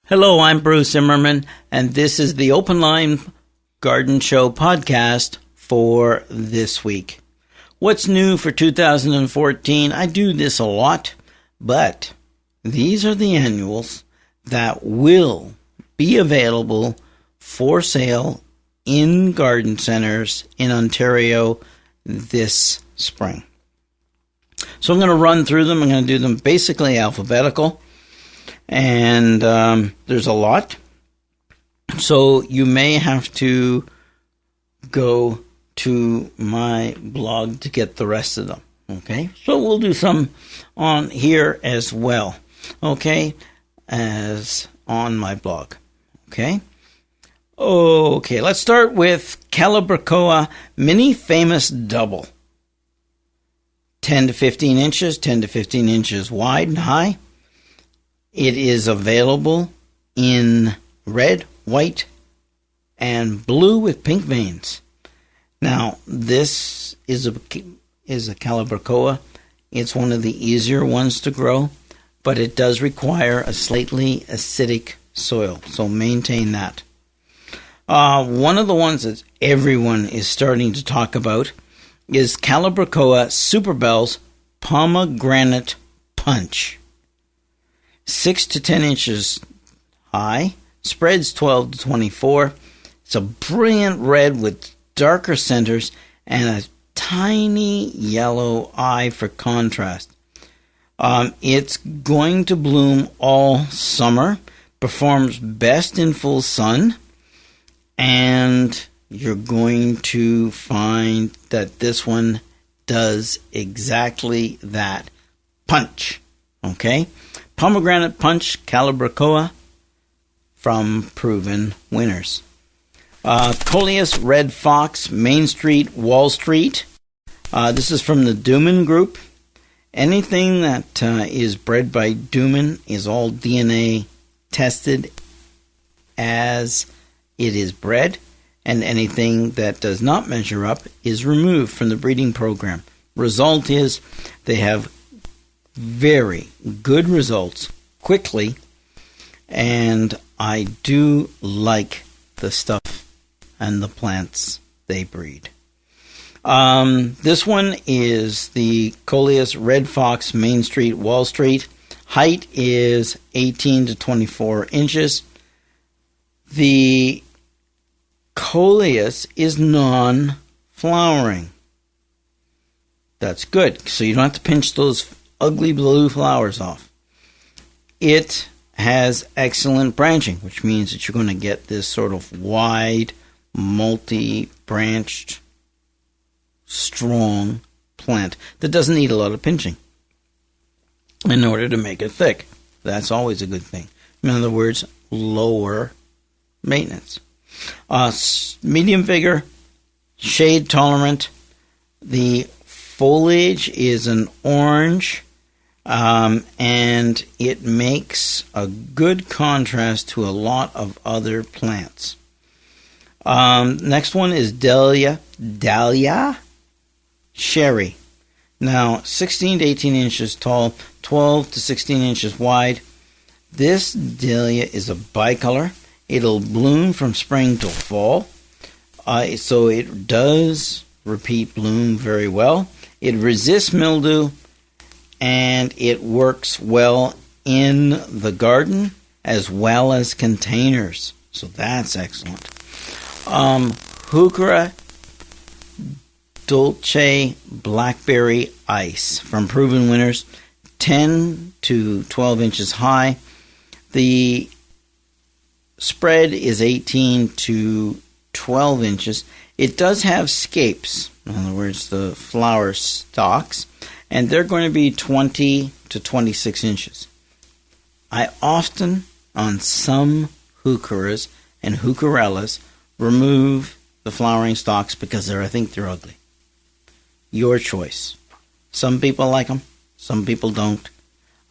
Hello, I'm Bruce Zimmerman, and this is the Open Line Garden Show podcast for this week. What's new for 2014? I do this a lot, but these are the annuals that will be available for sale in garden centers in Ontario this spring. So I'm going to run through them. I'm going to do them basically alphabetical. And there's a lot. So you may have to go to my blog to get the rest of them. Okay? So we'll do some on here as well. Okay? As on my blog. Okay? Okay, let's start with Calibrachoa Mini Famous Double. 10 to 15 inches, 10 to 15 inches wide and high. It is available in red, white, and blue with pink veins. Now, this is a Calibrachoa. It's one of the easier ones to grow, but it does require a slightly acidic soil, so maintain that. One of the ones that everyone is starting to talk about is Calibrachoa Superbell's Pomegranate Punch. 6 to 10 inches high, spreads 12 to 24. It's a brilliant red with darker centers and a tiny yellow eye for contrast. It's going to bloom all summer, performs best in full sun, and you're going to find that this one does exactly that. Punch. Okay? Pomegranate Punch Calibrachoa from Proven Winners. Coleus Red Fox Main Street Wall Street. This is from the Duman Group. Anything that is bred by Duman is all DNA tested as it is bred, and anything that does not measure up is removed from the breeding program. Result is they have very good results quickly, and I do like the stuff and the plants they breed. This one is the Coleus Red Fox Main Street Wall Street. Height is 18 to 24 inches. The Coleus is non-flowering. That's good, so you don't have to pinch those ugly blue flowers off. It has excellent branching, which means that you're going to get this sort of wide, multi-branched, strong plant that doesn't need a lot of pinching in order to make it thick. That's always a good thing. In other words, lower maintenance. Medium vigor, shade tolerant. The foliage is an orange, and it makes a good contrast to a lot of other plants. Next one is Dahlia Sherry. Now, 16 to 18 inches tall, 12 to 16 inches wide. This dahlia is a bicolor. It'll bloom from spring till fall, so it does repeat bloom very well. It resists mildew, and it works well in the garden as well as containers. So that's excellent. Heuchera Dolce Blackberry Ice from Proven Winners, 10 to 12 inches high. The spread is 18 to 12 inches. It does have scapes, in other words, the flower stalks, and they're going to be 20 to 26 inches. I often, on some heucheras and heucherellas, remove the flowering stalks because I think they're ugly. Your choice. Some people like them, some people don't.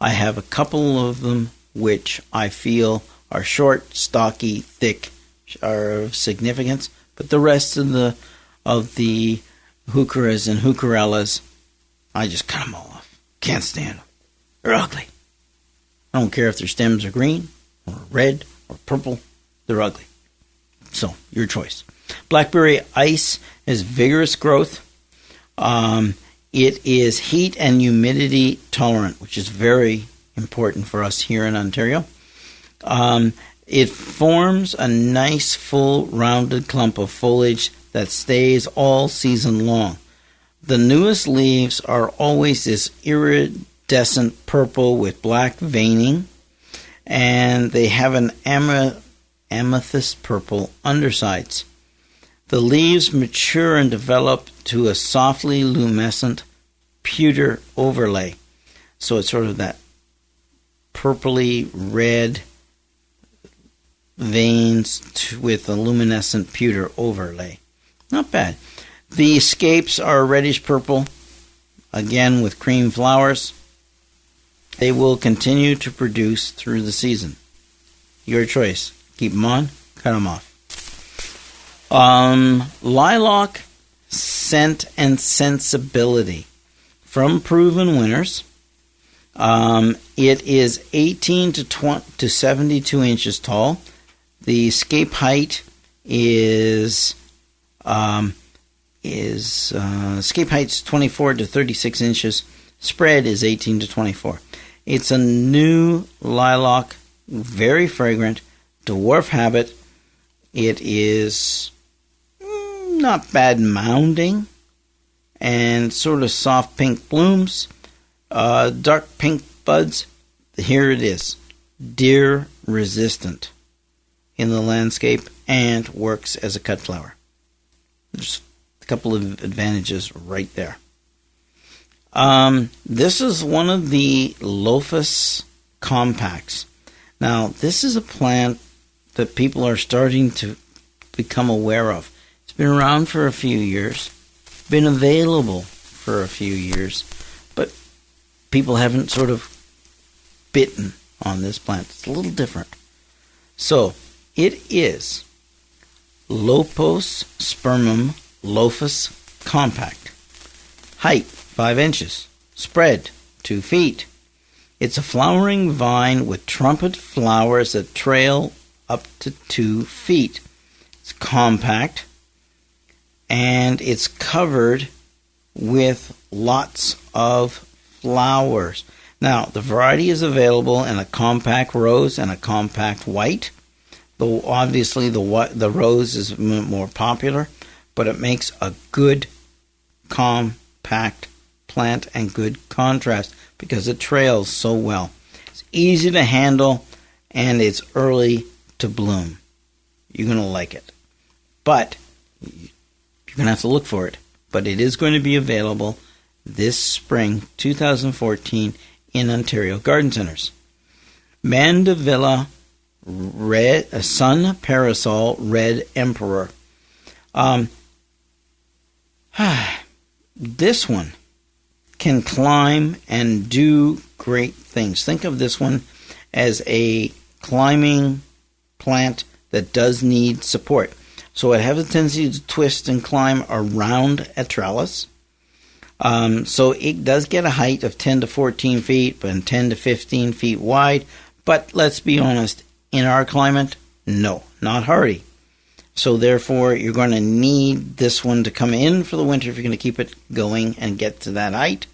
I have a couple of them which I feel are short, stocky, thick, are of significance, but the rest of the heucheras and heucherellas, I just cut them all off. Can't stand them. They're ugly. I don't care if their stems are green. or red or purple, they're ugly. So, your choice. Blackberry ice is vigorous growth. It is heat and humidity tolerant, which is very important for us here in Ontario. It forms a nice, full, rounded clump of foliage that stays all season long. The newest leaves are always this iridescent purple with black veining, and they have an amethyst purple undersides. The leaves mature and develop to a softly luminescent pewter overlay. So it's sort of that purpley red veins with a luminescent pewter overlay. Not bad. The scapes are reddish purple, again with cream flowers. They will continue to produce through the season. Your choice. Keep them on, cut them off. Lilac scent and sensibility from proven winners. It is 18 to 72 inches tall. The scape height is scape height's 24 to 36 inches. Spread is 18 to 24. It's a new lilac, very fragrant, dwarf habit. It is not bad mounding and sort of soft pink blooms, dark pink buds. Here it is, deer resistant in the landscape and works as a cut flower. There's a couple of advantages right there. This is one of the Lophus compacts. Now, this is a plant that people are starting to become aware of. It's been around for a few years, been available for a few years, but people haven't sort of bitten on this plant. It's a little different. So, it is Lophospermum Lophus compact. Height, 5 inches. Spread, 2 feet. It's a flowering vine with trumpet flowers that trail up to 2 feet. It's compact, and it's covered with lots of flowers. Now, the variety is available in a compact rose and a compact white. Though obviously the rose is more popular, but it makes a good compact plant and good contrast because it trails so well. It's easy to handle and it's early to bloom. You're going to like it. But you're going to have to look for it. But it is going to be available this spring, 2014, in Ontario Garden Centres. Mandevilla Red, Sun Parasol Red Emperor. This one can climb and do great things. Think of this one as a climbing plant that does need support. So it has a tendency to twist and climb around a trellis. So it does get a height of 10 to 14 feet and 10 to 15 feet wide. But let's be honest, in our climate, no, not hardy. So therefore, you're going to need this one to come in for the winter if you're going to keep it going and get to that height.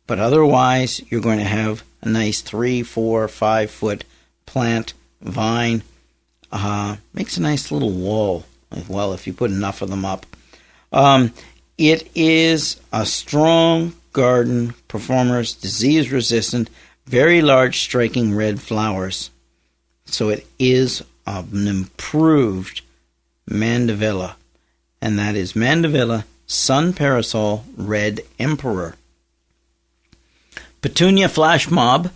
But otherwise, you're going to have a nice 3, 4, 5 foot plant, vine. Makes a nice little wall as well if you put enough of them up. It is a strong garden performer, disease resistant, very large striking red flowers. So it is an improved Mandevilla, and that is Mandevilla Sun Parasol Red Emperor. Petunia Flash Mob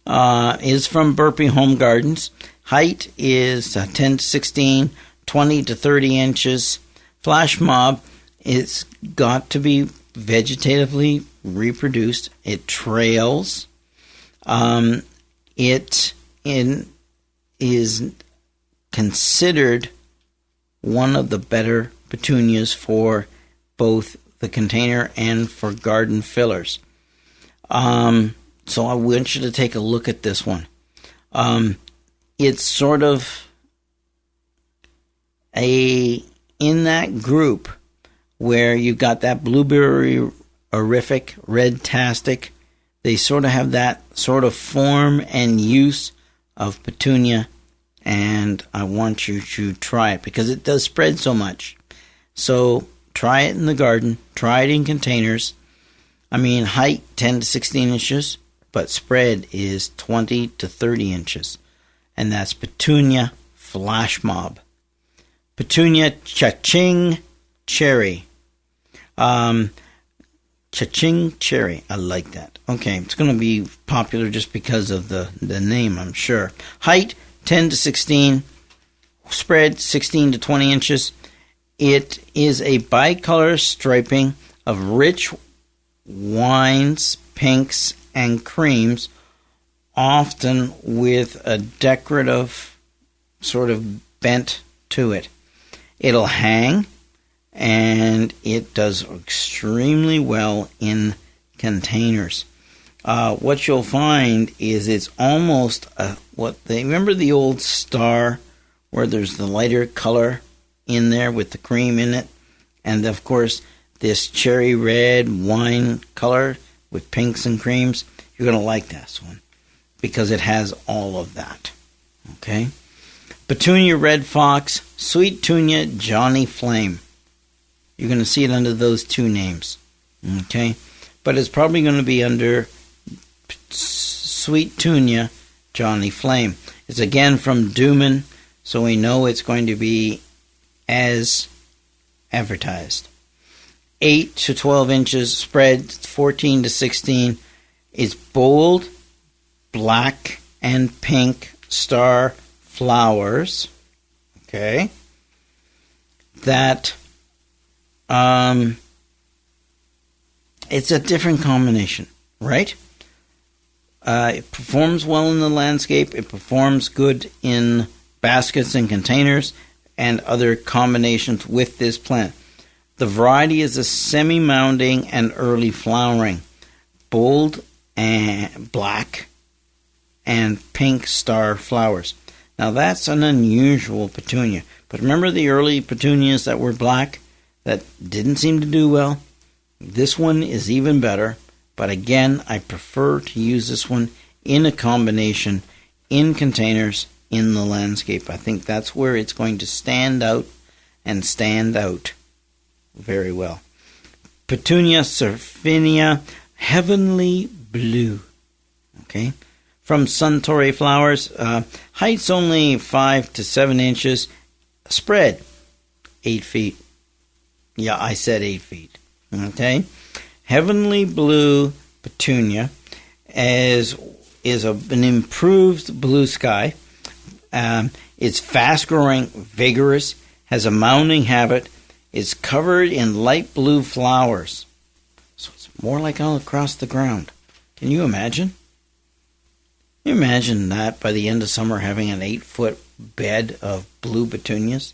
is from Burpee Home Gardens. Height is 10 to 16, 20 to 30 inches. Flash Mob is got to be vegetatively reproduced. It trails. It is considered one of the better petunias for both the container and for garden fillers. So I want you to take a look at this one. it's sort of in that group where you've got that blueberry horrific, red-tastic. They sort of have that sort of form and use of petunia, and I want you to try it because it does spread so much. So try it in the garden, try it in containers. I mean, height 10 to 16 inches, but spread is 20 to 30 inches. And that's Petunia Flash Mob. Petunia Cha-Ching Cherry. Cha-Ching Cherry. I like that. Okay, it's going to be popular just because of the name, I'm sure. Height 10 to 16. Spread 16 to 20 inches. It is a bicolor striping of rich wines, pinks, and creams, often with a decorative sort of bent to it. It'll hang, and it does extremely well in containers. What you'll find is it's almost remember the old star where there's the lighter color in there with the cream in it, and of course this cherry red wine color with pinks and creams. You're going to like this one because it has all of that. Okay? Petunia Red Fox, Sweet Tunia Johnny Flame. You're going to see it under those two names. Okay? But it's probably going to be under Sweet Tunia Johnny Flame. It's again from Dooman, so we know it's going to be as advertised. 8 to 12 inches, spread 14 to 16. It's bold, black, and pink star flowers. Okay. That it's a different combination, right? It performs well in the landscape. It performs good in baskets and containers and other combinations with this plant. The variety is a semi-mounding and early flowering, bold and black and pink star flowers. Now that's an unusual petunia. But remember the early petunias that were black that didn't seem to do well? This one is even better. But again, I prefer to use this one in a combination, in containers, in the landscape. I think that's where it's going to stand out and stand out very well. Petunia Surfinia Heavenly Blue. Okay. From Suntory Flowers. Height's only 5 to 7 inches. Spread 8 feet. Yeah, I said 8 feet. Okay. Heavenly Blue Petunia is an improved blue sky. It's fast-growing, vigorous, has a mounding habit, is covered in light blue flowers. So it's more like all across the ground. Can you imagine? Can you imagine that by the end of summer having an 8-foot bed of blue petunias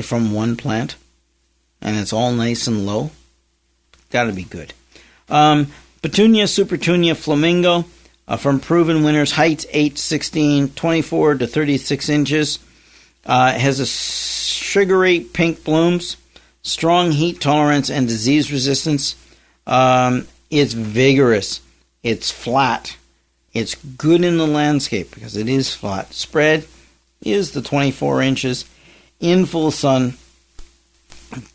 from one plant? And it's all nice and low? Got to be good. Petunia Supertunia Flamingo from Proven Winners. Height 8 to 16, 24 to 36 inches. Has a sugary pink blooms, strong heat tolerance and disease resistance. It's vigorous. It's flat. It's good in the landscape because it is flat. Spread is the 24 inches in full sun.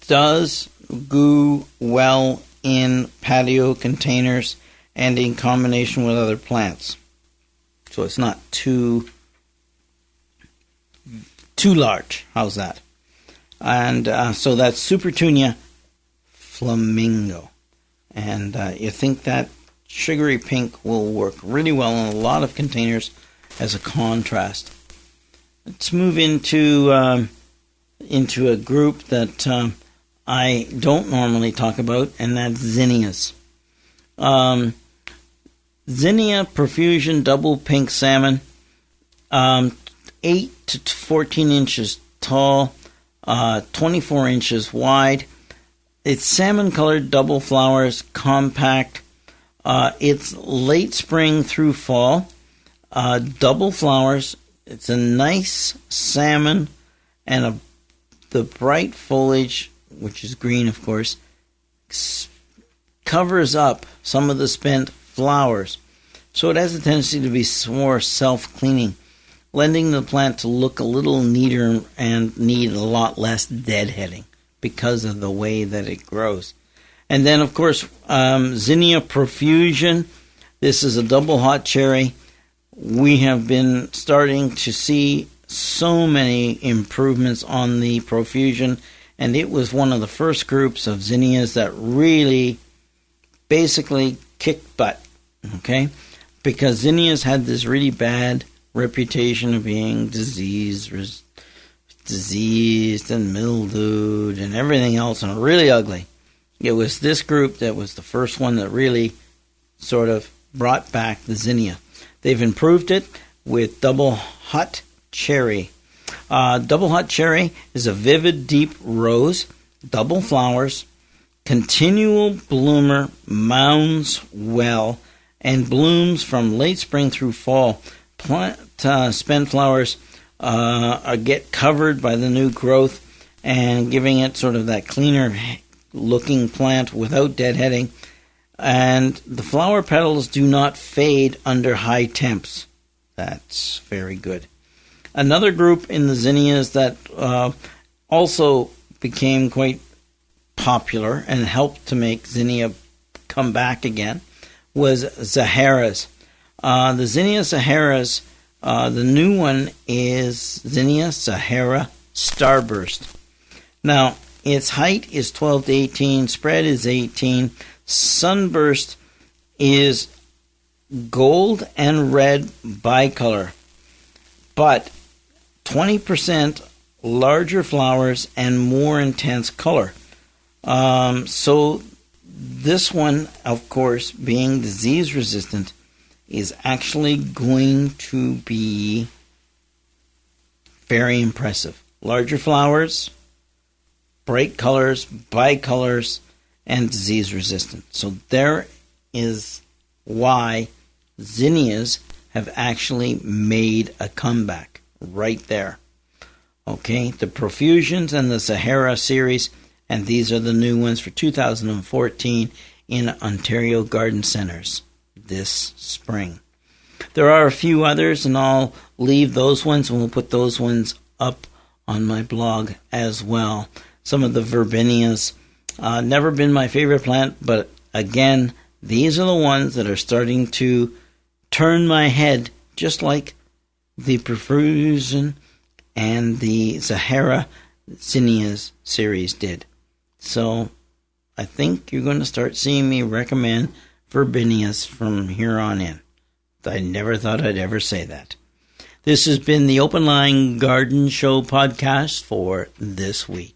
Does go well in patio containers and in combination with other plants. So it's not too large. How's that? And so that's Supertunia Flamingo. And you think that sugary pink will work really well in a lot of containers as a contrast. Let's move into a group that I don't normally talk about, and that's zinnias. Zinnia Profusion Double Pink Salmon, 8 to 14 inches tall, 24 inches wide. It's salmon-colored double flowers, compact. It's late spring through fall. Double flowers, It's a nice salmon, and the bright foliage, which is green, of course, covers up some of the spent flowers. So it has a tendency to be more self-cleaning, lending the plant to look a little neater and need a lot less deadheading because of the way that it grows. And then, of course, Zinnia Profusion. This is a double hot cherry. We have been starting to see so many improvements on the Profusion, and it was one of the first groups of zinnias that really basically kicked butt, okay? Because zinnias had this really bad reputation of being diseased and mildewed and everything else, and really ugly. It was this group that was the first one that really sort of brought back the zinnia. They've improved it with Double Hot Cherry. Double Hot Cherry is a vivid, deep rose, double flowers, continual bloomer, mounds well, and blooms from late spring through fall. Plant spent flowers get covered by the new growth and giving it sort of that cleaner looking plant without deadheading. And the flower petals do not fade under high temps. That's very good. Another group in the zinnias that also became quite popular and helped to make zinnia come back again was Zaharas. The Zinnia Zaharas, the new one is Zinnia Zahara Starburst. Now, its height is 12 to 18, spread is 18, sunburst is gold and red bicolor, but 20% larger flowers and more intense color. So this one, of course, being disease resistant, is actually going to be very impressive. Larger flowers, bright colors, bicolors, and disease resistant. So there is why zinnias have actually made a comeback right there. Okay, the Profusions and the Sahara series, and these are the new ones for 2014 in Ontario Garden Centres this spring. There are a few others, and I'll leave those ones, and we'll put those ones up on my blog as well. Some of the Verbenias, never been my favorite plant, but again, these are the ones that are starting to turn my head, just like the Profusion and the Sahara Zinnias series did. So I think you're going to start seeing me recommend Verbenias from here on in. I never thought I'd ever say that. This has been the Open Line Garden Show podcast for this week.